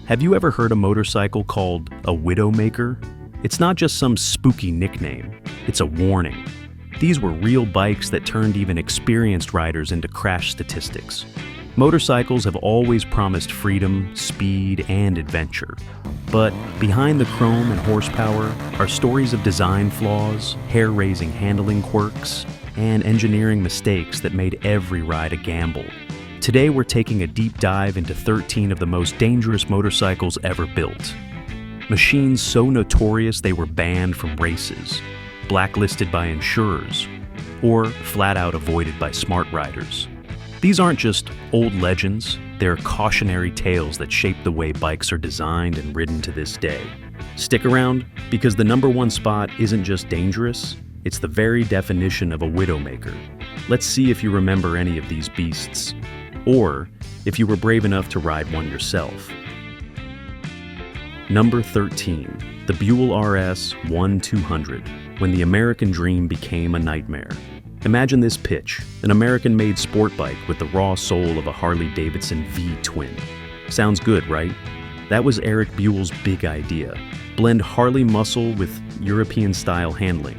Have you ever heard a motorcycle called a Widowmaker? It's not just some spooky nickname, it's a warning. These were real bikes that turned even experienced riders into crash statistics. Motorcycles have always promised freedom, speed, and adventure. But behind the chrome and horsepower are stories of design flaws, hair-raising handling quirks, and engineering mistakes that made every ride a gamble. Today we're taking a deep dive into 13 of the most dangerous motorcycles ever built. Machines so notorious they were banned from races, blacklisted by insurers, or flat out avoided by smart riders. These aren't just old legends, they're cautionary tales that shape the way bikes are designed and ridden to this day. Stick around, because the number one spot isn't just dangerous, it's the very definition of a Widowmaker. Let's see if you remember any of these beasts, or if you were brave enough to ride one yourself. Number 13, the Bule RS1200, when the American dream became a nightmare. Imagine this pitch, an American-made sport bike with the raw soul of a Harley-Davidson V-twin. Sounds good, right? That was Eric Buell's big idea. Blend Harley muscle with European-style handling.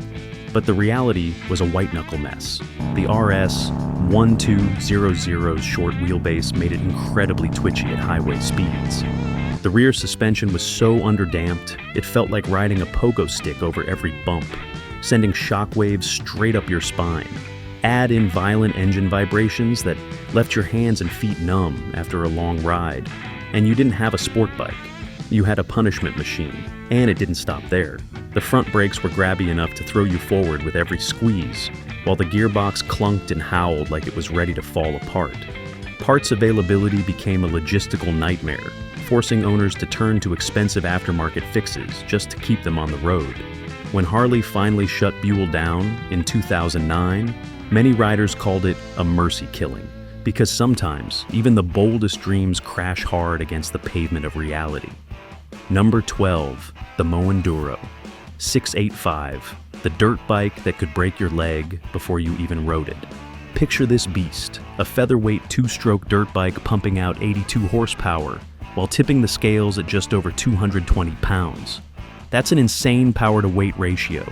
But the reality was a white-knuckle mess. The RS1200's short wheelbase made it incredibly twitchy at highway speeds. The rear suspension was so underdamped, it felt like riding a pogo stick over every bump, sending shockwaves straight up your spine. Add in violent engine vibrations that left your hands and feet numb after a long ride, and you didn't have a sport bike. You had a punishment machine, and it didn't stop there. The front brakes were grabby enough to throw you forward with every squeeze, while the gearbox clunked and howled like it was ready to fall apart. Parts availability became a logistical nightmare, forcing owners to turn to expensive aftermarket fixes just to keep them on the road. When Harley finally shut Buell down in 2009, many riders called it a mercy killing, because sometimes even the boldest dreams crash hard against the pavement of reality. Number 12, the Moenduro 685, the dirt bike that could break your leg before you even rode it. Picture this beast, a featherweight two-stroke dirt bike pumping out 82 horsepower, while tipping the scales at just over 220 pounds. That's an insane power-to-weight ratio.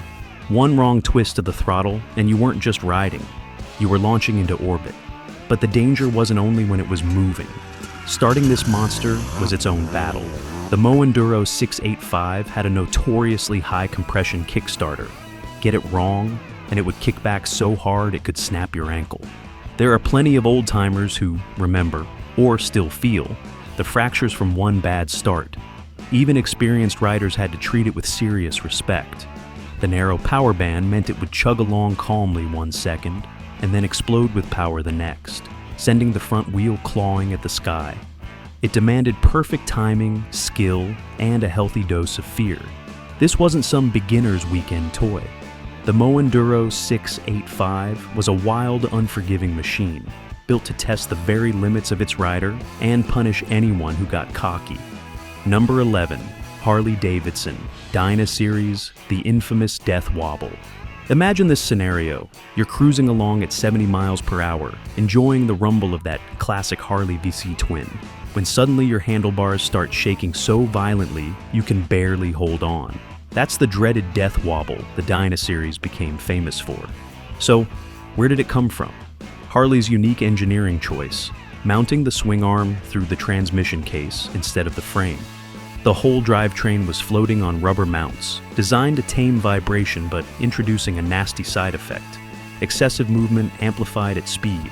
One wrong twist of the throttle, and you weren't just riding. You were launching into orbit. But the danger wasn't only when it was moving. Starting this monster was its own battle. The Moenduro 685 had a notoriously high-compression kickstarter. Get it wrong, and it would kick back so hard it could snap your ankle. There are plenty of old-timers who remember, or still feel, the fractures from one bad start. Even experienced riders had to treat it with serious respect. The narrow power band meant it would chug along calmly 1 second, and then explode with power the next, sending the front wheel clawing at the sky. It demanded perfect timing, skill, and a healthy dose of fear. This wasn't some beginner's weekend toy. The Moenduro 685 was a wild, unforgiving machine, built to test the very limits of its rider and punish anyone who got cocky. Number 11, HarleyDavidson Dina series, the infamous death wobble. Imagine this scenario. You're cruising along at 70 miles per hour, enjoying the rumble of that classic Harley VC twin, when suddenly your handlebars start shaking so violently you can barely hold on. That's the dreaded death wobble the Dina series became famous for. So, where did it come from? Harley's unique engineering choice, mounting the swing arm through the transmission case instead of the frame. The whole drivetrain was floating on rubber mounts, designed to tame vibration but introducing a nasty side effect: excessive movement amplified at speed.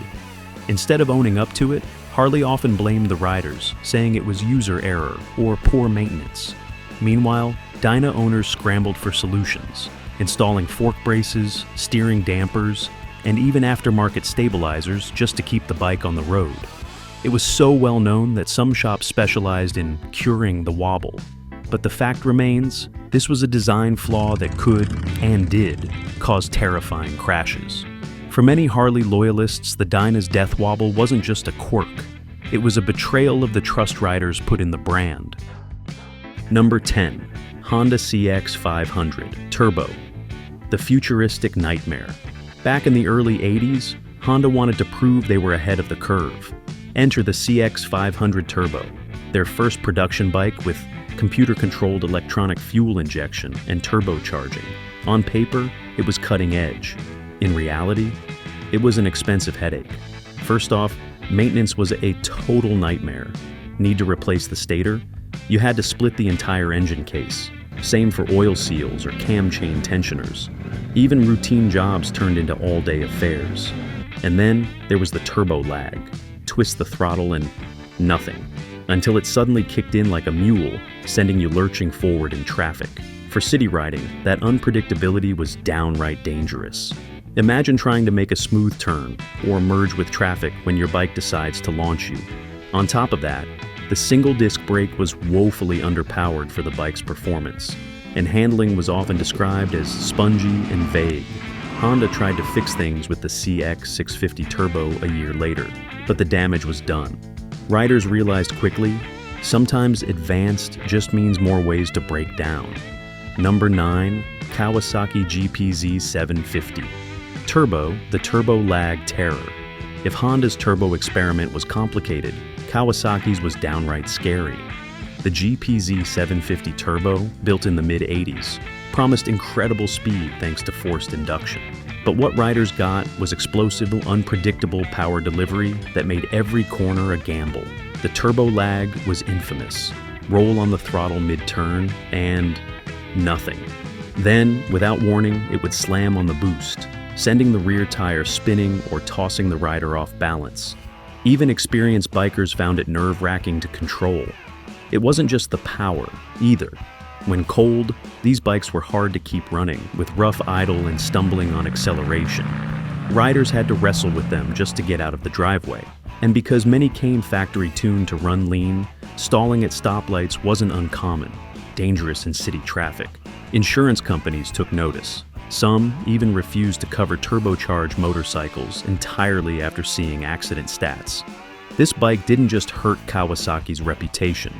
Instead of owning up to it, Harley often blamed the riders, saying it was user error or poor maintenance. Meanwhile, Dina owners scrambled for solutions, installing fork braces, steering dampers, and even aftermarket stabilizers just to keep the bike on the road. It was so well known that some shops specialized in curing the wobble. But the fact remains, this was a design flaw that could, and did, cause terrifying crashes. For many Harley loyalists, the Dina's death wobble wasn't just a quirk. It was a betrayal of the trust riders put in the brand. Number 10, Honda CX500 Turbo, the futuristic nightmare. Back in the early 80s, Honda wanted to prove they were ahead of the curve. Enter the CX500 Turbo. their first production bike with computer-controlled electronic fuel injection and turbocharging. On paper, it was cutting edge. In reality, it was an expensive headache. First off, maintenance was a total nightmare. Need to replace the stator? You had to split the entire engine case. Same for oil seals or cam chain tensioners. Even routine jobs turned into all-day affairs. And then there was the turbo lag. Twist the throttle and nothing. Until it suddenly kicked in like a mule, sending you lurching forward in traffic. For city riding, that unpredictability was downright dangerous. Imagine trying to make a smooth turn or merge with traffic when your bike decides to launch you. On top of that, the single-disc brake was woefully underpowered for the bike's performance, and handling was often described as spongy and vague. Honda tried to fix things with the CX650 Turbo a year later, but the damage was done. Riders realized quickly, sometimes advanced just means more ways to break down. Number 9, Kawasaki GPZ750. Turbo, the turbo lag terror. If Honda's turbo experiment was complicated, Kawasaki's was downright scary. The GPZ750 Turbo, built in the mid-80s, promised incredible speed thanks to forced induction. But what riders got was explosive, unpredictable power delivery that made every corner a gamble. The turbo lag was infamous. Roll on the throttle mid-turn, and nothing. Then, without warning, it would slam on the boost, sending the rear tire spinning or tossing the rider off balance. Even experienced bikers found it nerve-wracking to control. It wasn't just the power, either. When cold, these bikes were hard to keep running, with rough idle and stumbling on acceleration. Riders had to wrestle with them just to get out of the driveway. And because many came factory-tuned to run lean, stalling at stoplights wasn't uncommon, dangerous in city traffic. Insurance companies took notice. Some even refused to cover turbocharged motorcycles entirely after seeing accident stats. This bike didn't just hurt Kawasaki's reputation.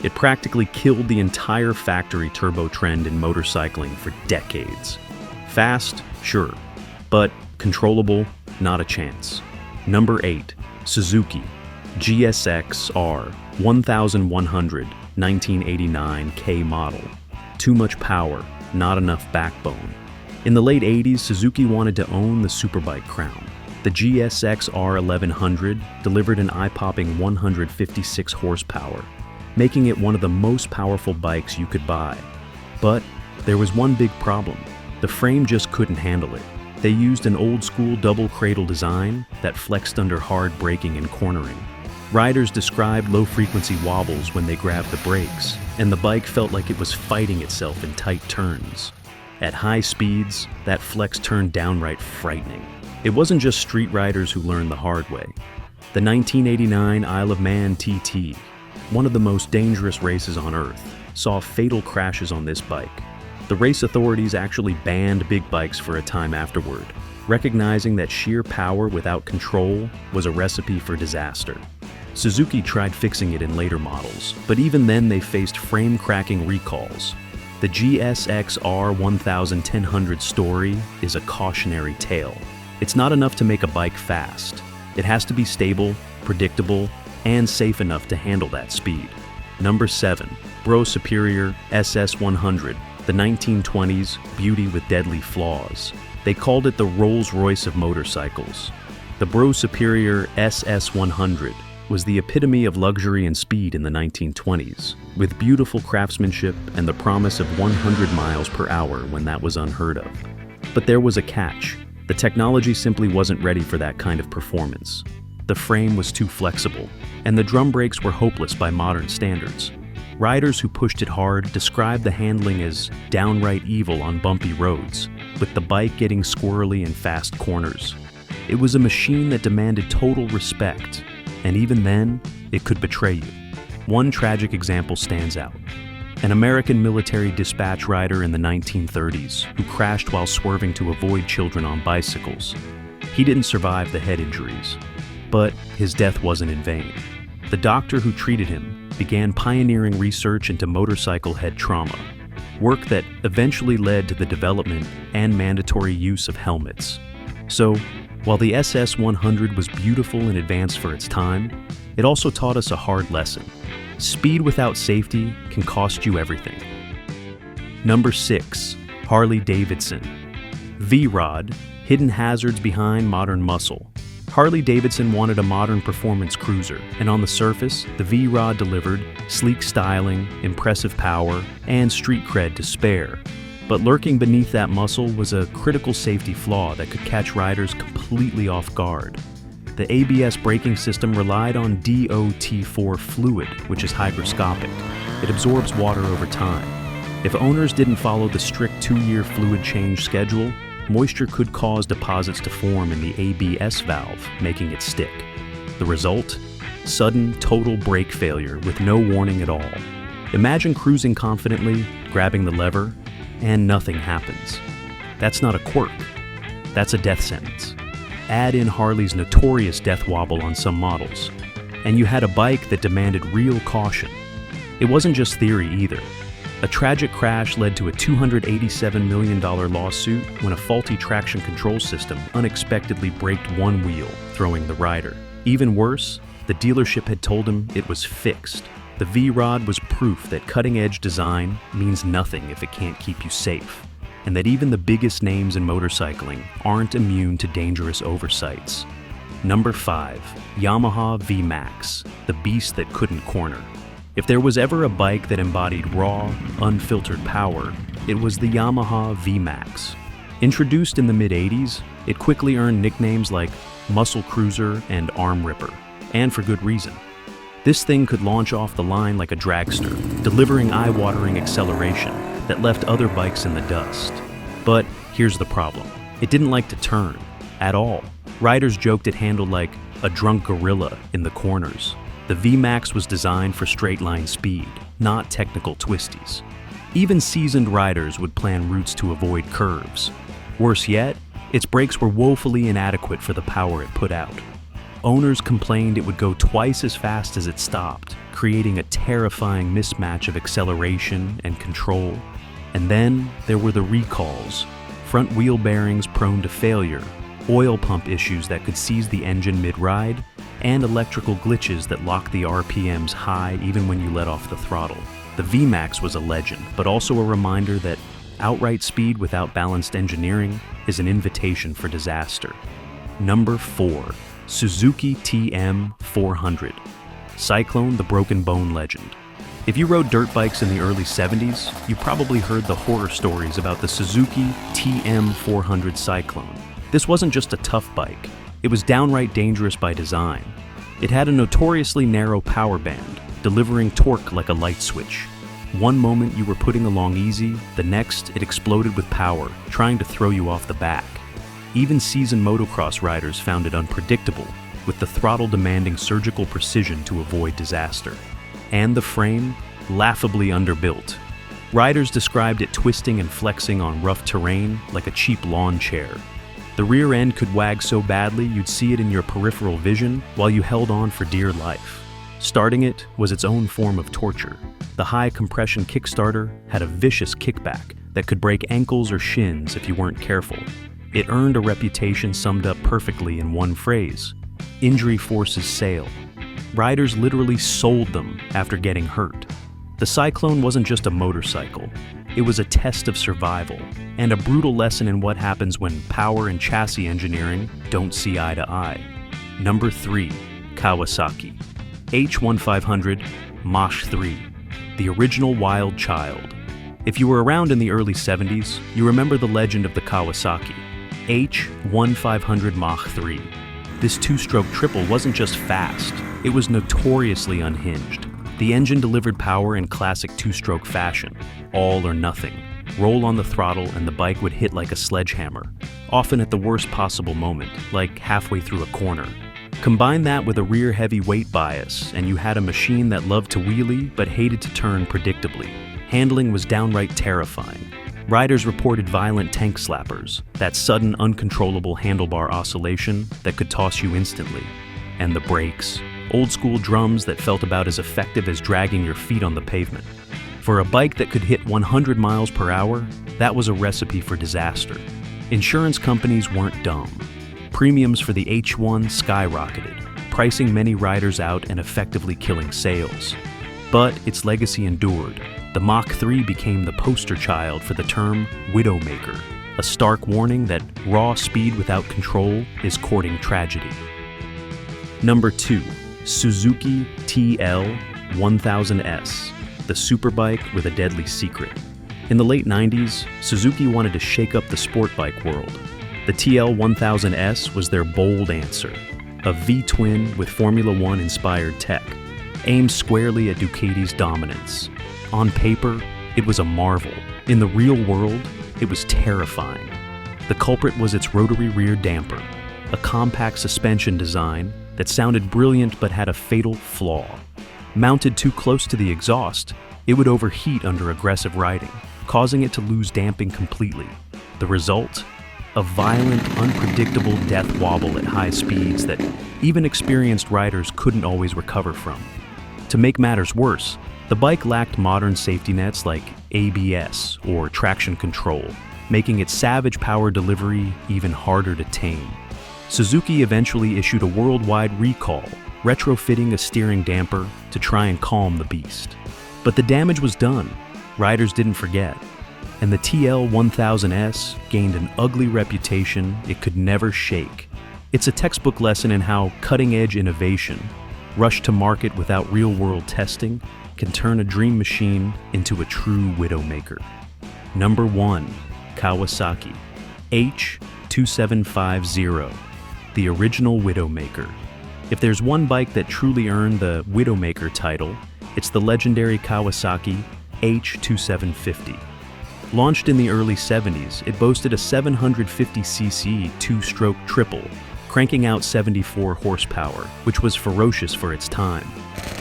It practically killed the entire factory turbo trend in motorcycling for decades. Fast, sure, but controllable, not a chance. Number 8, Suzuki GSXR1100 1989 K model. Too much power, not enough backbone. In the late 80s, Suzuki wanted to own the superbike crown. The GSXR1100 delivered an eye-popping 156 horsepower, making it one of the most powerful bikes you could buy. But there was one big problem. The frame just couldn't handle it. They used an old-school double cradle design that flexed under hard braking and cornering. Riders described low-frequency wobbles when they grabbed the brakes, and the bike felt like it was fighting itself in tight turns. At high speeds, that flex turned downright frightening. It wasn't just street riders who learned the hard way. The 1989 Isle of Man TT, one of the most dangerous races on Earth, saw fatal crashes on this bike. The race authorities actually banned big bikes for a time afterward, recognizing that sheer power without control was a recipe for disaster. Suzuki tried fixing it in later models, but even then they faced frame-cracking recalls. The GSXR1100 story is a cautionary tale. It's not enough to make a bike fast. It has to be stable, predictable, and safe enough to handle that speed. Number 7, Superior SS100, the 1920s beauty with deadly flaws. They called it the Rolls-Royce of motorcycles. The Superior SS100 was the epitome of luxury and speed in the 1920s, with beautiful craftsmanship and the promise of 100 miles per hour when that was unheard of. But there was a catch. The technology simply wasn't ready for that kind of performance. The frame was too flexible, and the drum brakes were hopeless by modern standards. Riders who pushed it hard described the handling as downright evil on bumpy roads, with the bike getting squirrely in fast corners. It was a machine that demanded total respect, and even then, it could betray you. One tragic example stands out. An American military dispatch rider in the 1930s who crashed while swerving to avoid children on bicycles. He didn't survive the head injuries, but his death wasn't in vain. The doctor who treated him began pioneering research into motorcycle head trauma, work that eventually led to the development and mandatory use of helmets. So, while the SS100 was beautiful and advanced for its time, it also taught us a hard lesson. Speed without safety can cost you everything. Number 6. Harley-Davidson VRod, hidden hazards behind modern muscle. Harley-Davidson wanted a modern performance cruiser, and on the surface, the VRod delivered sleek styling, impressive power, and street cred to spare. But lurking beneath that muscle was a critical safety flaw that could catch riders completely off guard. The ABS braking system relied on DOT4 fluid, which is hygroscopic. It absorbs water over time. If owners didn't follow the strict 2-year fluid change schedule, moisture could cause deposits to form in the ABS valve, making it stick. The result? Sudden, total brake failure with no warning at all. Imagine cruising confidently, grabbing the lever, and nothing happens. That's not a quirk. That's a death sentence. Add in Harley's notorious death wobble on some models, and you had a bike that demanded real caution. It wasn't just theory either. A tragic crash led to a $287 million lawsuit when a faulty traction control system unexpectedly braked one wheel, throwing the rider. Even worse, the dealership had told him it was fixed. The VRod was proof that cutting-edge design means nothing if it can't keep you safe, and that even the biggest names in motorcycling aren't immune to dangerous oversights. Number 5. Yamaha VMax, the beast that couldn't corner. If there was ever a bike that embodied raw, unfiltered power, it was the Yamaha VMax. Introduced in the mid-'80s, it quickly earned nicknames like Muscle Cruiser and Arm Ripper, and for good reason. This thing could launch off the line like a dragster, delivering eye-watering acceleration that left other bikes in the dust. But here's the problem. It didn't like to turn, at all. Riders joked it handled like a drunk gorilla in the corners. The VMax was designed for straight-line speed, not technical twisties. Even seasoned riders would plan routes to avoid curves. Worse yet, its brakes were woefully inadequate for the power it put out. Owners complained it would go twice as fast as it stopped, creating a terrifying mismatch of acceleration and control. And then there were the recalls, front wheel bearings prone to failure, oil pump issues that could seize the engine mid-ride, and electrical glitches that locked the RPMs high even when you let off the throttle. The VMax was a legend, but also a reminder that outright speed without balanced engineering is an invitation for disaster. Number 4. Suzuki TL100. Cyclone, the broken bone legend. If you rode dirt bikes in the early 70s, you probably heard the horror stories about the Suzuki TL100 Cyclone. This wasn't just a tough bike, it was downright dangerous by design. It had a notoriously narrow power band, delivering torque like a light switch. One moment you were putting along easy, the next it exploded with power, trying to throw you off the back. Even seasoned motocross riders found it unpredictable, with the throttle demanding surgical precision to avoid disaster. And the frame, laughably underbuilt. Riders described it twisting and flexing on rough terrain like a cheap lawn chair. The rear end could wag so badly you'd see it in your peripheral vision while you held on for dear life. Starting it was its own form of torture. The high compression kickstarter had a vicious kickback that could break ankles or shins if you weren't careful. It earned a reputation summed up perfectly in one phrase: injury forces sail. Riders literally sold them after getting hurt. The Cyclone wasn't just a motorcycle. It was a test of survival, and a brutal lesson in what happens when power and chassis engineering don't see eye to eye. Number 3. Kawasaki H2750 Mach 3, the original wild child. If you were around in the early 70s, you remember the legend of the Kawasaki H2750 Mach 3. This two-stroke triple wasn't just fast, it was notoriously unhinged. The engine delivered power in classic two-stroke fashion, all or nothing. Roll on the throttle and the bike would hit like a sledgehammer, often at the worst possible moment, like halfway through a corner. Combine that with a rear-heavy weight bias, and you had a machine that loved to wheelie but hated to turn predictably. Handling was downright terrifying. Riders reported violent tank slappers, that sudden, uncontrollable handlebar oscillation that could toss you instantly. And the brakes, old-school drums that felt about as effective as dragging your feet on the pavement. For a bike that could hit 100 miles per hour, that was a recipe for disaster. Insurance companies weren't dumb. Premiums for the H1 skyrocketed, pricing many riders out and effectively killing sales. But its legacy endured. The Mach 3 became the poster child for the term widowmaker, a stark warning that raw speed without control is courting tragedy. Number 2. Suzuki TL100S, the superbike with a deadly secret. In the late 90s, Suzuki wanted to shake up the sport bike world. The TL100S was their bold answer, a V-twin with Formula One inspired tech, aimed squarely at Ducati's dominance. On paper, it was a marvel. In the real world, it was terrifying. The culprit was its rotary rear damper, a compact suspension design that sounded brilliant but had a fatal flaw. Mounted too close to the exhaust, it would overheat under aggressive riding, causing it to lose damping completely. The result? A violent, unpredictable death wobble at high speeds that even experienced riders couldn't always recover from. To make matters worse, the bike lacked modern safety nets like ABS or traction control, making its savage power delivery even harder to tame. Suzuki eventually issued a worldwide recall, retrofitting a steering damper to try and calm the beast. But the damage was done. Riders didn't forget. And the TL100S gained an ugly reputation it could never shake. It's a textbook lesson in how cutting-edge innovation, rushed to market without real-world testing, can turn a dream machine into a true widowmaker. Number 1. Kawasaki H2750, the original widowmaker. If there's one bike that truly earned the widowmaker title, it's the legendary Kawasaki H2750. Launched in the early 70s, it boasted a 750cc two-stroke triple, cranking out 74 horsepower, which was ferocious for its time.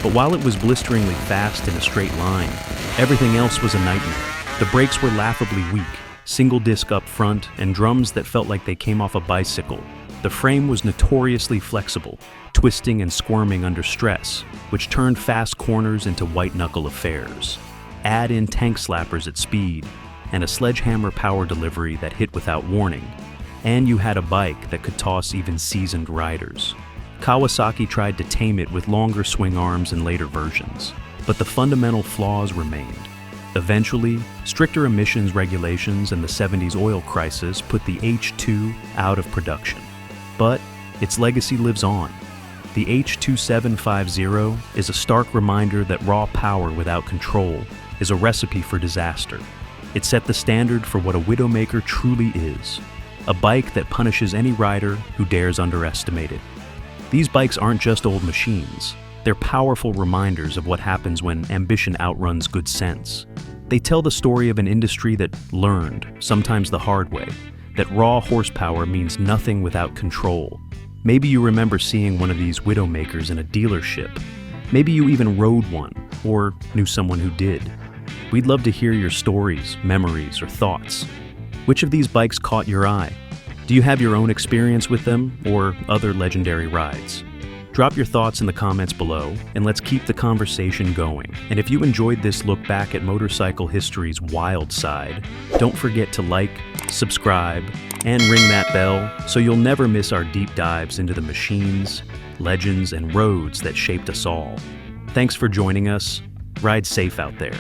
But while it was blisteringly fast in a straight line, everything else was a nightmare. The brakes were laughably weak, single disc up front, and drums that felt like they came off a bicycle. The frame was notoriously flexible, twisting and squirming under stress, which turned fast corners into white-knuckle affairs. Add in tank slappers at speed, and a sledgehammer power delivery that hit without warning, and you had a bike that could toss even seasoned riders. Kawasaki tried to tame it with longer swing arms in later versions, but the fundamental flaws remained. Eventually, stricter emissions regulations and the 70s oil crisis put the H2 out of production. But its legacy lives on. The H2750 is a stark reminder that raw power without control is a recipe for disaster. It set the standard for what a widowmaker truly is, a bike that punishes any rider who dares underestimate it. These bikes aren't just old machines. They're powerful reminders of what happens when ambition outruns good sense. They tell the story of an industry that learned, sometimes the hard way, that raw horsepower means nothing without control. Maybe you remember seeing one of these widowmakers in a dealership. Maybe you even rode one, or knew someone who did. We'd love to hear your stories, memories, or thoughts. Which of these bikes caught your eye? Do you have your own experience with them, or other legendary rides? Drop your thoughts in the comments below, and let's keep the conversation going. And if you enjoyed this look back at motorcycle history's wild side, don't forget to like, subscribe, and ring that bell so you'll never miss our deep dives into the machines, legends, and roads that shaped us all. Thanks for joining us. Ride safe out there.